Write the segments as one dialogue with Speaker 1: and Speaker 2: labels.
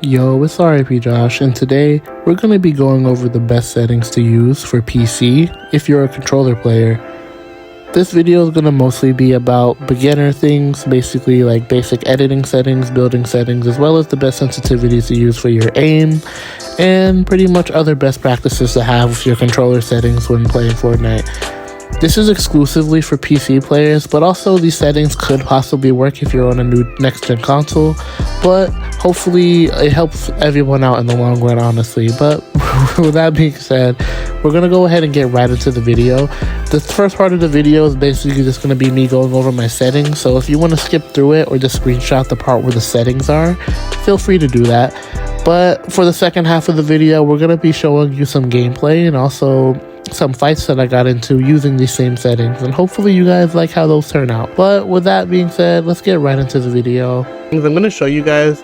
Speaker 1: Yo, it's Riipjosh, and today we're going to be going over the best settings to use for PC if you're a controller player. This video is going to mostly be about beginner things, basically like basic editing settings, building settings, as well as the best sensitivities to use for your aim, and pretty much other best practices to have with your controller settings when playing Fortnite. This is exclusively for PC players, but also these settings could possibly work if you're on a new next-gen console, but hopefully it helps everyone out in the long run, honestly. But with that being said, we're going to go ahead and get right into the video. The first part of the video is basically just going to be me going over my settings, so if you want to skip through it or just screenshot the part where the settings are, feel free to do that. But for the second half of the video, we're going to be showing you some gameplay and also some fights that I got into using these same settings, and hopefully you guys like how those turn out. But with that being said, let's get right into the video. I'm going to show you guys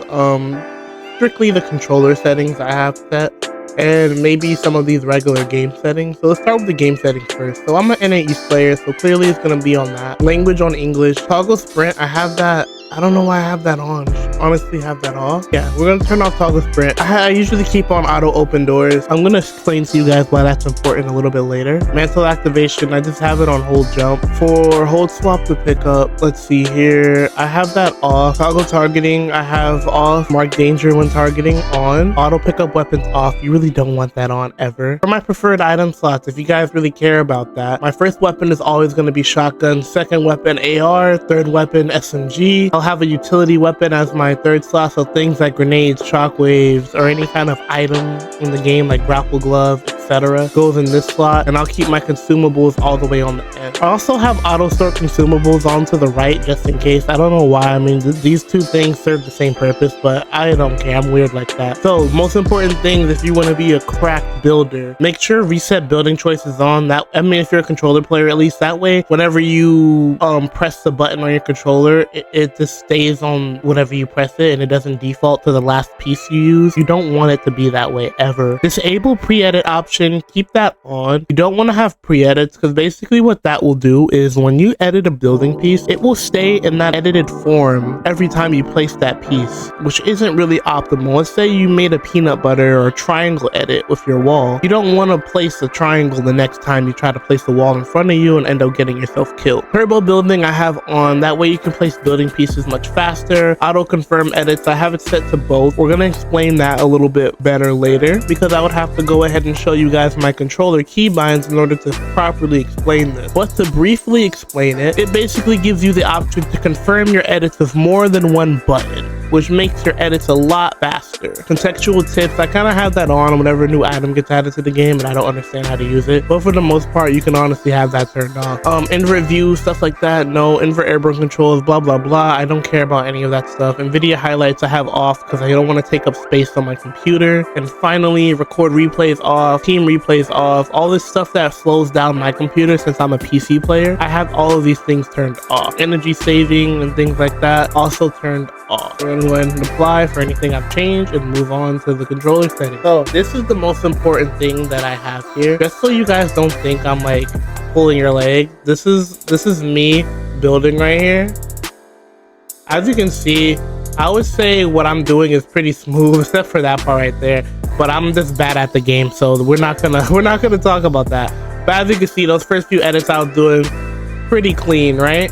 Speaker 1: strictly the controller settings I have set, and maybe some of these regular game settings. So let's start with the game settings first. So I'm an NA East player, so clearly it's going to be on that. Language on English. Toggle sprint, I have that. I don't know why I have that on. Honestly, have that off. Yeah, we're gonna turn off toggle sprint. I usually keep on auto open doors. I'm gonna explain to you guys why that's important a little bit later. Mantle activation, I just have it on hold jump. For hold swap to pick up, let's see here, I have that off. Toggle targeting, I have off. Mark danger when targeting on. Auto pickup weapons off. You really don't want that on ever. For my preferred item slots, if you guys really care about that, my first weapon is always gonna be shotgun, second weapon AR, third weapon SMG. I'll have a utility weapon as my third slot, so things like grenades, shockwaves, or any kind of item in the game like grapple glove, etc. goes in this slot, and I'll keep my consumables all the way on the end. I also have auto store consumables on to the right just in case. I don't know why. I mean, these two things serve the same purpose, but I don't care. I'm weird like that. So most important things, if you want to be a cracked builder, make sure reset building choices on. That, I mean, if you're a controller player, at least that way, whenever you press the button on your controller, it just stays on whenever you press it, and it doesn't default to the last piece you use. You don't want it to be that way ever. Disable pre-edit option, keep that on. You don't want to have pre-edits, because basically what that will do is when you edit a building piece, it will stay in that edited form every time you place that piece, which isn't really optimal. Let's say you made a peanut butter or triangle edit with your wall. You don't want to place a triangle the next time you try to place the wall in front of you and end up getting yourself killed. Turbo building I have on, that way you can place building pieces much faster. Auto confirm edits, I have it set to both. We're gonna explain that a little bit better later, because I would have to go ahead and show you guys my controller keybinds in order to properly explain this. But to briefly explain it, it basically gives you the option to confirm your edits with more than one button, which makes your edits a lot faster. Contextual tips, I kind of have that on whenever a new item gets added to the game and I don't understand how to use it, but for the most part you can honestly have that turned off. Invert view, stuff like that, no. Invert airborne controls, blah blah blah, I don't care about any of that stuff. NVIDIA highlights I have off because I don't want to take up space on my computer. And finally, record replays off, team replays off, all this stuff that slows down my computer since I'm a PC player, I have all of these things turned off. Energy saving and things like that also turned off. We're going to go ahead and apply for anything I've changed and move on to the controller settings. So this is the most important thing that I have here, just so you guys don't think I'm like pulling your leg. This is me building right here. As you can see, I would say what I'm doing is pretty smooth except for that part right there, but I'm just bad at the game, so we're not gonna talk about that. But as you can see, those first few edits I was doing pretty clean, right?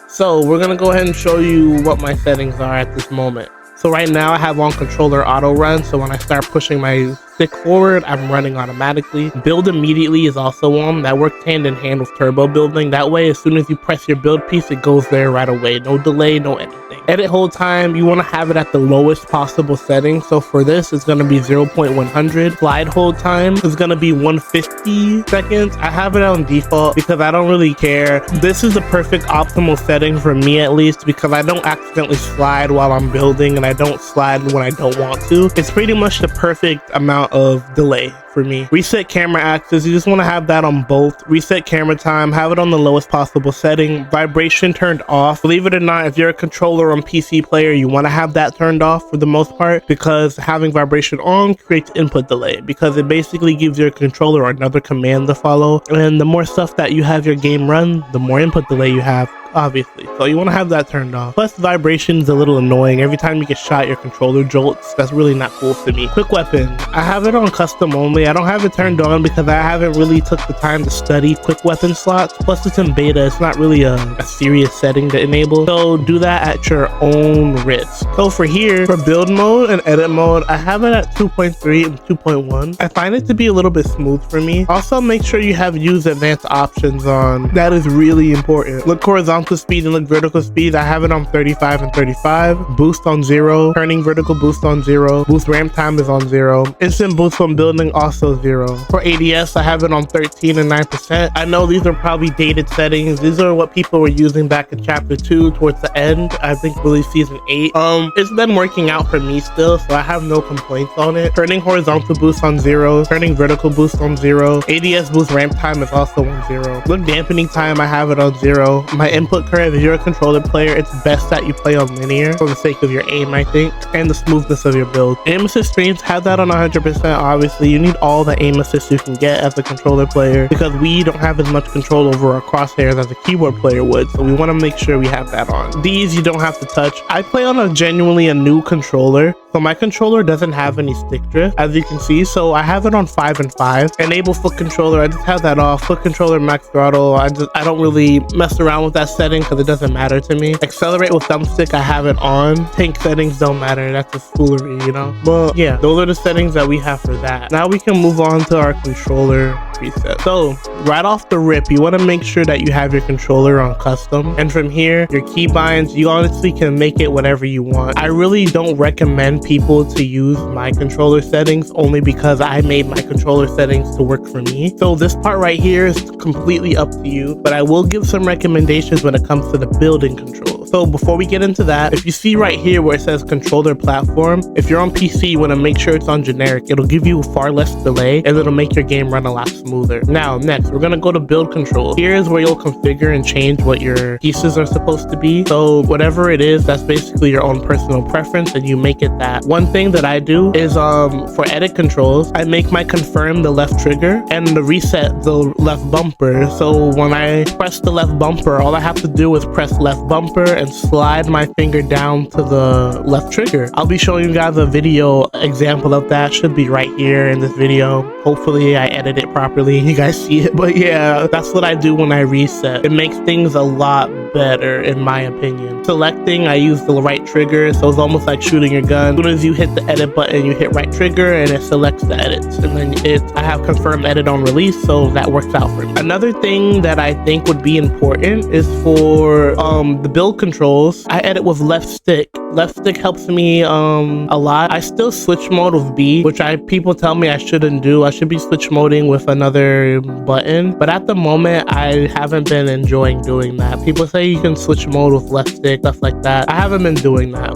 Speaker 1: So we're gonna go ahead and show you what my settings are at this moment. So right now I have on controller auto run, so when I start pushing my stick forward, I'm running automatically. Build immediately is also on. That works hand in hand with turbo building. That way, as soon as you press your build piece, it goes there right away. No delay, no anything. Edit hold time, you want to have it at the lowest possible setting. So for this, it's going to be 0.100. Slide hold time is going to be 150 seconds. I have it on default because I don't really care. This is the perfect optimal setting for me, at least, because I don't accidentally slide while I'm building and I don't slide when I don't want to. It's pretty much the perfect amount of delay for me. Reset camera axis, you just want to have that on both. Reset camera time, have it on the lowest possible setting. Vibration turned off. Believe it or not, if you're a controller on PC player, you want to have that turned off for the most part, because having vibration on creates input delay, because it basically gives your controller another command to follow, and the more stuff that you have your game run, the more input delay you have, obviously. So you want to have that turned off. Plus, vibration's a little annoying. Every time you get shot, your controller jolts. That's really not cool to me. Quick weapon, I have it on custom only. I don't have it turned on because I haven't really took the time to study quick weapon slots. Plus, it's in beta. It's not really a serious setting to enable. So do that at your own risk. So for here, for build mode and edit mode, I have it at 2.3 and 2.1. I find it to be a little bit smooth for me. Also, make sure you have use advanced options on. That is really important. Look horizontal speed and look vertical speed. I have it on 35 and 35. Boost on 0. Turning vertical boost on 0. Boost ramp time is on 0. Instant boost from building also 0. For ADS, I have it on 13 and 9%. I know these are probably dated settings. These are what people were using back in chapter 2 towards the end. I think really season 8. It's been working out for me still, so I have no complaints on it. Turning horizontal boost on 0. Turning vertical boost on 0. ADS boost ramp time is also on 0. Look dampening time, I have it on 0. My input curve, if you're a controller player, it's best that you play on linear for the sake of your aim, I think, and the smoothness of your build. Aim assist streams, have that on 100%. Obviously, you need all the aim assist you can get as a controller player, because we don't have as much control over our crosshairs as a keyboard player would, so we want to make sure we have that on. These you don't have to touch. I play on a genuinely a new controller, so my controller doesn't have any stick drift, as you can see, so I have it on 5 and 5. Enable foot controller, I just have that off. Foot controller max throttle, I don't really mess around with that setting because it doesn't matter to me. Accelerate with thumbstick, I have it on. Tank settings don't matter, that's just foolery, you know? But yeah, those are the settings that we have for that. Now we can move on to our controller preset. So right off the rip, you want to make sure that you have your controller on custom, and from here, your keybinds, you honestly can make it whatever you want. I really don't recommend people to use my controller settings, only because I made my controller settings to work for me. So this part right here is completely up to you, but I will give some recommendations when it comes to the building control. So before we get into that, if you see right here where it says controller platform, if you're on PC, you want to make sure it's on generic. It'll give you far less delay, and it'll make your game run a lot smoother. Now, next, we're gonna go to build control. Here's where you'll configure and change what your pieces are supposed to be. So whatever it is, that's basically your own personal preference, and you make it that. One thing that I do is for edit controls, I make my confirm the left trigger and the reset the left bumper. So when I press the left bumper, all I have to do is press left bumper and slide my finger down to the left trigger. I'll be showing you guys a video example of that. Should be right here in this video. Hopefully I edit it properly and you guys see it. But yeah, that's what I do when I reset. It makes things a lot better in my opinion. Selecting, I use the right trigger, so it's almost like shooting your gun. As soon as you hit the edit button, you hit right trigger and it selects the edits. And then I have confirmed edit on release, so that works out for me. Another thing that I think would be important is for the build controls. I edit with left stick. Left stick helps me a lot. I still switch mode with B, which people tell me I shouldn't do. I should be switch moding with another button, but at the moment I haven't been enjoying doing that. People say you can switch mode with left stick, stuff like that. I haven't been doing that.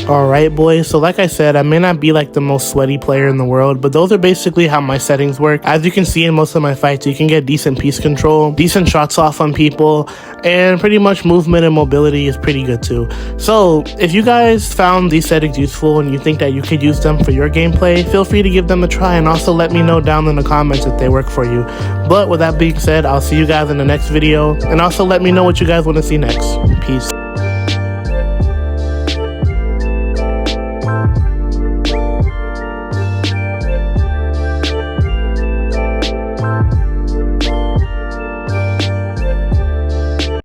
Speaker 1: Alright boys, so like I said, I may not be like the most sweaty player in the world, but those are basically how my settings work. As you can see in most of my fights, you can get decent piece control, decent shots off on people, and pretty much movement and mobility is pretty good too. So if you guys found these settings useful and you think that you could use them for your gameplay, feel free to give them a try and also let me know down in the comments if they work for you. But with that being said, I'll see you guys in the next video, and also let me know what you guys want to see next.